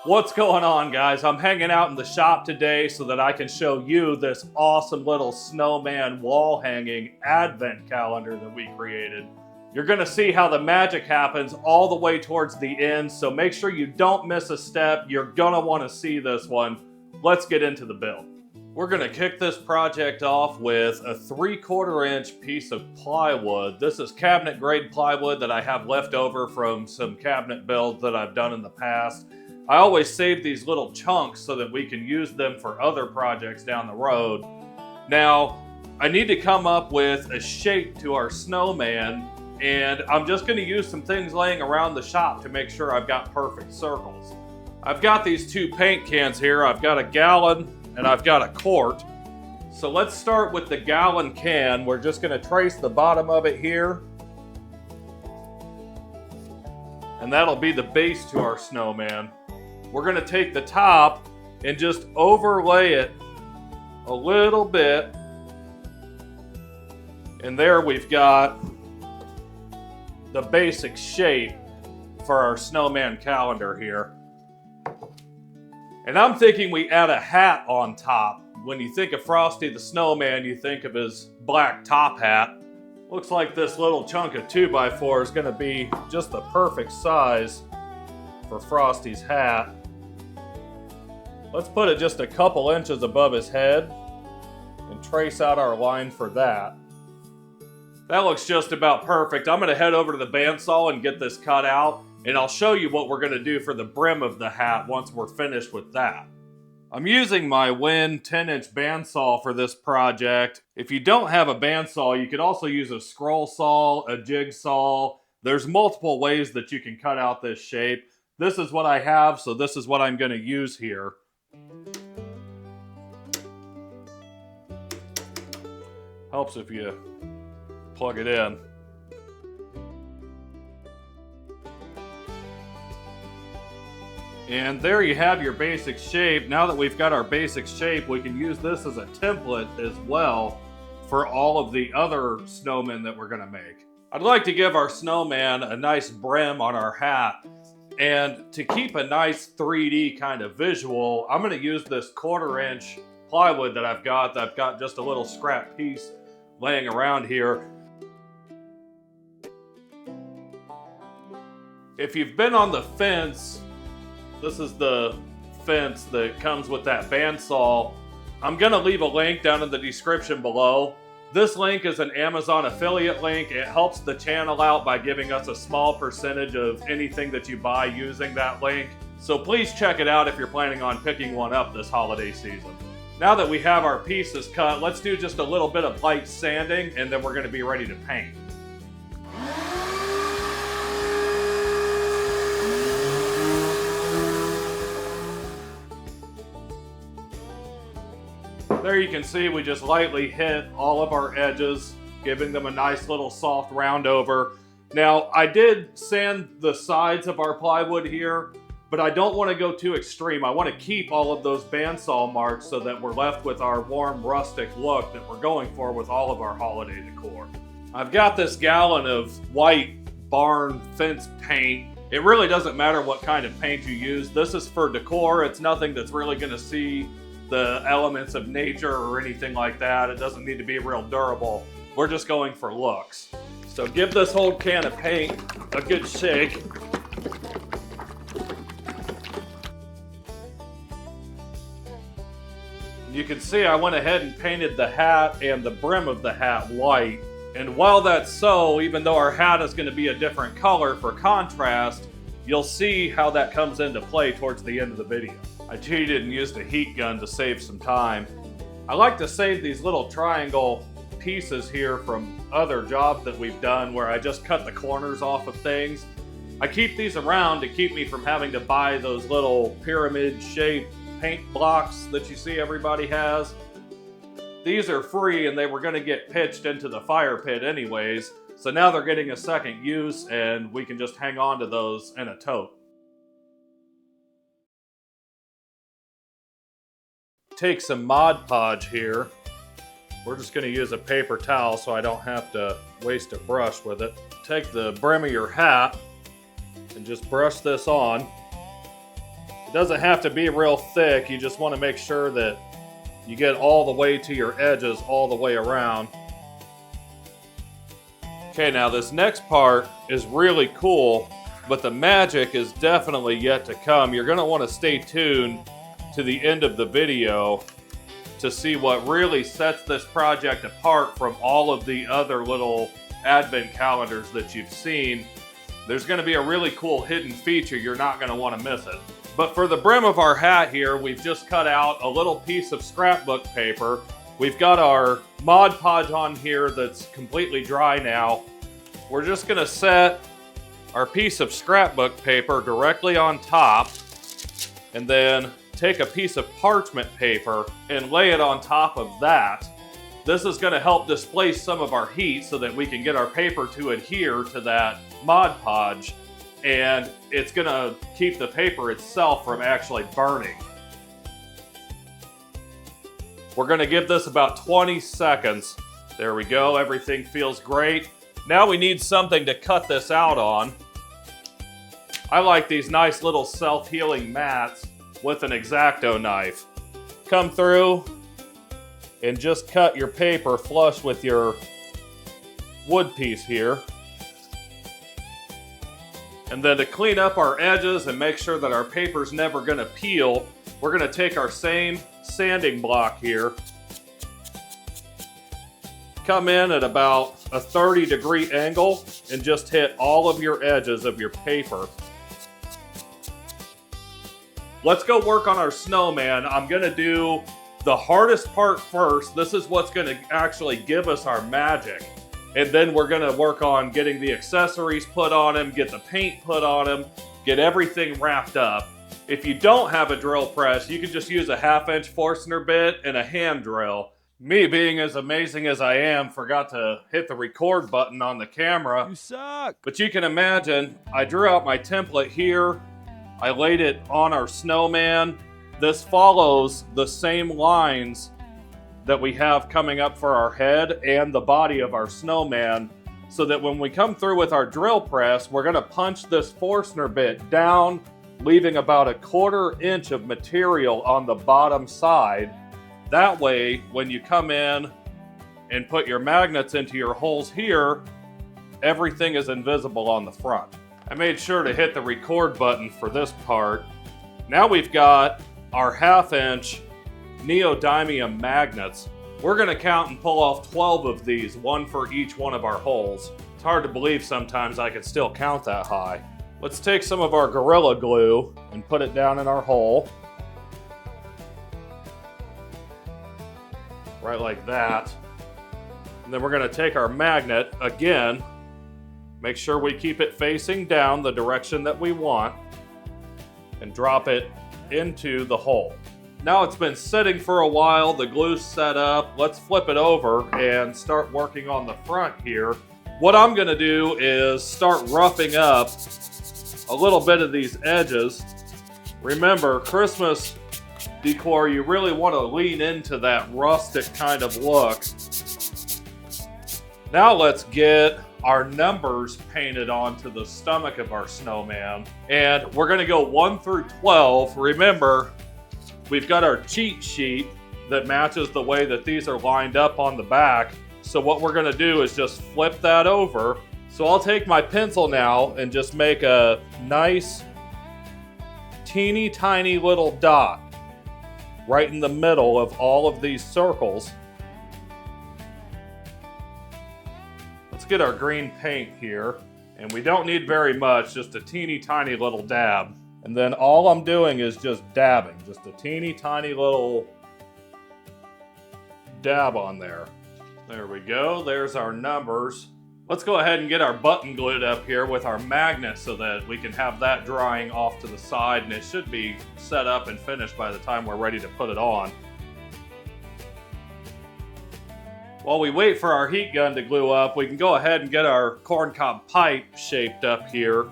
What's going on, guys? I'm hanging out in the shop today so that I can show you this awesome little snowman wall hanging advent calendar that we created. You're gonna see how the magic happens all the way towards the end, so make sure you don't miss a step. You're gonna wanna see this one. Let's get into the build. We're gonna kick this project off with a 3/4 inch piece of plywood. This is cabinet grade plywood that I have left over from some cabinet builds that I've done in the past. I always save these little chunks so that we can use them for other projects down the road. Now, I need to come up with a shape to our snowman, and I'm just going to use some things laying around the shop to make sure I've got perfect circles. I've got these two paint cans here. I've got a gallon and I've got a quart. So let's start with the gallon can. We're just going to trace the bottom of it here. And that'll be the base to our snowman. We're going to take the top and just overlay it a little bit. And there we've got the basic shape for our snowman calendar here. And I'm thinking we add a hat on top. When you think of Frosty the Snowman, you think of his black top hat. Looks like this little chunk of 2x4 is going to be just the perfect size for Frosty's hat. Let's put it just a couple inches above his head and trace out our line for that. That looks just about perfect. I'm going to head over to the bandsaw and get this cut out, and I'll show you what we're going to do for the brim of the hat once we're finished with that. I'm using my Win 10-inch bandsaw for this project. If you don't have a bandsaw, you could also use a scroll saw, a jigsaw. There's multiple ways that you can cut out this shape. This is what I have, so this is what I'm going to use here. Helps if you plug it in. And there you have your basic shape. Now that we've got our basic shape, we can use this as a template as well for all of the other snowmen that we're gonna make. I'd like to give our snowman a nice brim on our hat. And to keep a nice 3D kind of visual, I'm gonna use this 1/4 inch plywood that I've got just a little scrap piece laying around here. If you've been on the fence, this is the fence that comes with that bandsaw. I'm gonna leave a link down in the description below. This link is an Amazon affiliate link. It helps the channel out by giving us a small percentage of anything that you buy using that link. So please check it out if you're planning on picking one up this holiday season. Now that we have our pieces cut, let's do just a little bit of light sanding and then we're gonna be ready to paint. There you can see we just lightly hit all of our edges, giving them a nice little soft round over. Now, I did sand the sides of our plywood here, but I don't want to go too extreme. I want to keep all of those bandsaw marks so that we're left with our warm rustic look that we're going for with all of our holiday decor. I've got this gallon of white barn fence paint. It really doesn't matter what kind of paint you use. This is for decor. It's nothing that's really going to see the elements of nature or anything like that. It doesn't need to be real durable. We're just going for looks. So give this whole can of paint a good shake. You can see I went ahead and painted the hat and the brim of the hat white. And while that's so, even though our hat is going to be a different color for contrast, you'll see how that comes into play towards the end of the video. I cheated and used a heat gun to save some time. I like to save these little triangle pieces here from other jobs that we've done where I just cut the corners off of things. I keep these around to keep me from having to buy those little pyramid shaped paint blocks that you see everybody has. These are free and they were going to get pitched into the fire pit anyways, so now they're getting a second use and we can just hang on to those in a tote. Take some Mod Podge here. We're just going to use a paper towel so I don't have to waste a brush with it. Take the brim of your hat and just brush this on. It doesn't have to be real thick. You just want to make sure that you get all the way to your edges all the way around. Okay, now this next part is really cool, but the magic is definitely yet to come. You're going to want to stay tuned to the end of the video to see what really sets this project apart from all of the other little advent calendars that you've seen. There's going to be a really cool hidden feature. You're not going to want to miss it. But for the brim of our hat here, we've just cut out a little piece of scrapbook paper. We've got our Mod Podge on here that's completely dry now. We're just going to set our piece of scrapbook paper directly on top, and then take a piece of parchment paper and lay it on top of that. This is going to help displace some of our heat so that we can get our paper to adhere to that Mod Podge, and it's going to keep the paper itself from actually burning. We're going to give this about 20 seconds. There we go, everything feels great. Now we need something to cut this out on. I like these nice little self-healing mats with an X-Acto knife. Come through and just cut your paper flush with your wood piece here. And then to clean up our edges and make sure that our paper's never gonna peel, we're gonna take our same sanding block here, come in at about a 30-degree angle and just hit all of your edges of your paper. Let's go work on our snowman. I'm gonna do the hardest part first. This is what's gonna actually give us our magic. And then we're gonna work on getting the accessories put on him, get the paint put on him, get everything wrapped up. If you don't have a drill press, you can just use a 1/2-inch Forstner bit and a hand drill. Me, being as amazing as I am, forgot to hit the record button on the camera. You suck! But you can imagine, I drew out my template here. I laid it on our snowman. This follows the same lines that we have coming up for our head and the body of our snowman, so that when we come through with our drill press, we're gonna punch this Forstner bit down, leaving about a 1/4 inch of material on the bottom side. That way, when you come in and put your magnets into your holes here, everything is invisible on the front. I made sure to hit the record button for this part. Now we've got our 1/2-inch neodymium magnets. We're gonna count and pull off 12 of these, one for each one of our holes. It's hard to believe sometimes I can still count that high. Let's take some of our Gorilla Glue and put it down in our hole. Right like that. And then we're gonna take our magnet again, make sure we keep it facing down the direction that we want, and drop it into the hole. Now it's been sitting for a while, the glue's set up. Let's flip it over and start working on the front here. What I'm gonna do is start roughing up a little bit of these edges. Remember, Christmas decor, you really want to lean into that rustic kind of look. Now let's get our numbers painted onto the stomach of our snowman. And we're gonna go 1 through 12. Remember, we've got our cheat sheet that matches the way that these are lined up on the back. So what we're gonna do is just flip that over. So I'll take my pencil now and just make a nice, teeny tiny little dot right in the middle of all of these circles. Let's get our green paint here. And we don't need very much, just a teeny tiny little dab. And then all I'm doing is just dabbing, just a teeny tiny little dab on there. There we go, there's our numbers. Let's go ahead and get our button glued up here with our magnet so that we can have that drying off to the side, and it should be set up and finished by the time we're ready to put it on. While we wait for our heat gun to glue up, we can go ahead and get our corncob pipe shaped up here.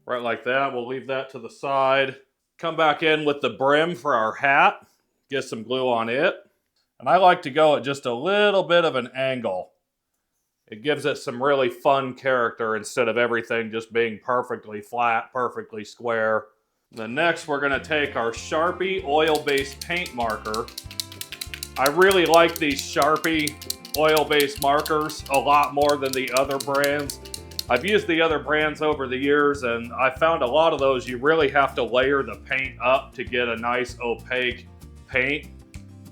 Right like that, we'll leave that to the side. Come back in with the brim for our hat, get some glue on it. And I like to go at just a little bit of an angle. It gives it some really fun character instead of everything just being perfectly flat, perfectly square. Then next we're going to take our Sharpie oil-based paint marker. I really like these Sharpie oil-based markers a lot more than the other brands. I've used the other brands over the years, and I found a lot of those you really have to layer the paint up to get a nice opaque paint.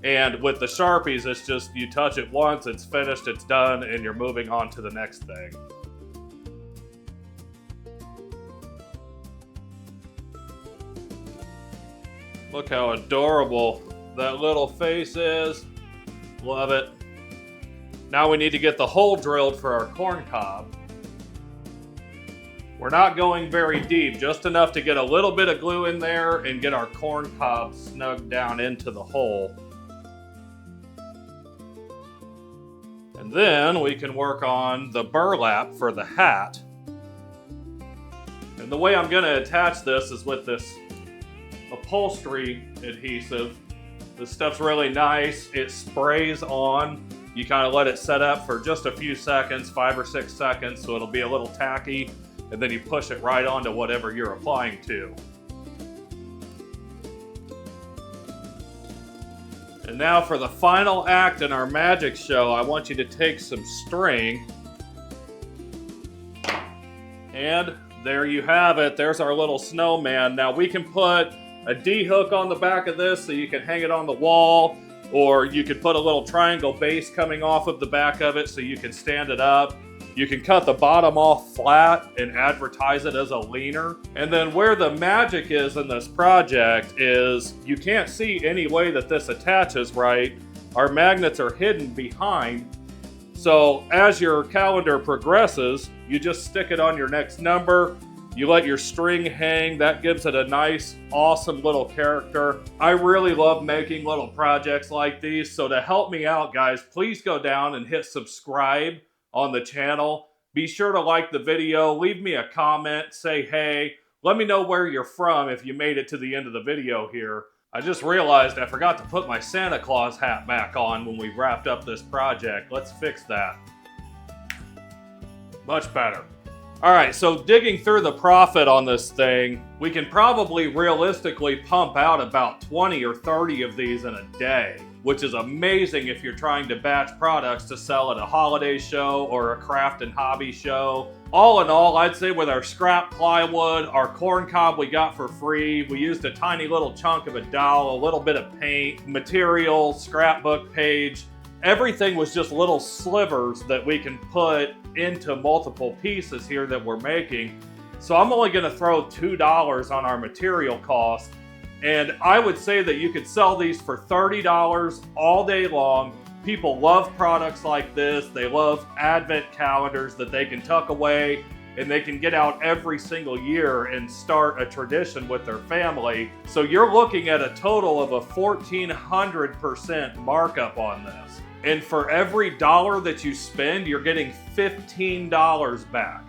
And with the Sharpies, it's just you touch it once, it's finished, it's done, and you're moving on to the next thing. Look how adorable that little face is. Love it. Now we need to get the hole drilled for our corn cob. We're not going very deep, just enough to get a little bit of glue in there and get our corn cob snugged down into the hole. And then we can work on the burlap for the hat. And the way I'm going to attach this is with this upholstery adhesive. This stuff's really nice. It sprays on. You kind of let it set up for just a few seconds, 5 or 6 seconds, so it'll be a little tacky. And then you push it right onto whatever you're applying to. And now for the final act in our magic show, I want you to take some string. And there you have it. There's our little snowman. Now we can put a D-hook on the back of this so you can hang it on the wall, or you could put a little triangle base coming off of the back of it so you can stand it up. You can cut the bottom off flat and advertise it as a leaner. And then where the magic is in this project is you can't see any way that this attaches right. Our magnets are hidden behind. So as your calendar progresses, you just stick it on your next number. You let your string hang. That gives it a nice, awesome little character. I really love making little projects like these. So to help me out, guys, please go down and hit subscribe on the channel. Be sure to like the video, leave me a comment, say hey, let me know where you're from if you made it to the end of the video here. I just realized I forgot to put my Santa Claus hat back on when we wrapped up this project. Let's fix that. Much better. Alright, so digging through the profit on this thing, we can probably realistically pump out about 20 or 30 of these in a day, which is amazing if you're trying to batch products to sell at a holiday show or a craft and hobby show. All in all, I'd say with our scrap plywood, our corn cob we got for free, we used a tiny little chunk of a dowel, a little bit of paint, material, scrapbook page. Everything was just little slivers that we can put into multiple pieces here that we're making. So I'm only going to throw $2 on our material cost. And I would say that you could sell these for $30 all day long. People love products like this. They love advent calendars that they can tuck away and they can get out every single year and start a tradition with their family. So you're looking at a total of a 1,400% markup on this. And for every dollar that you spend, you're getting $15 back.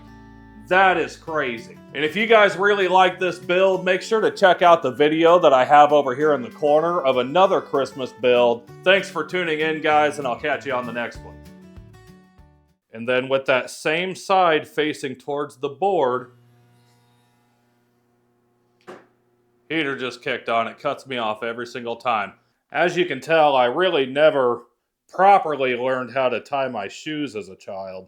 That is crazy. And if you guys really like this build, make sure to check out the video that I have over here in the corner of another Christmas build. Thanks for tuning in, guys, and I'll catch you on the next one. And then with that same side facing towards the board, heater just kicked on. It cuts me off every single time. As you can tell, I really never properly learned how to tie my shoes as a child.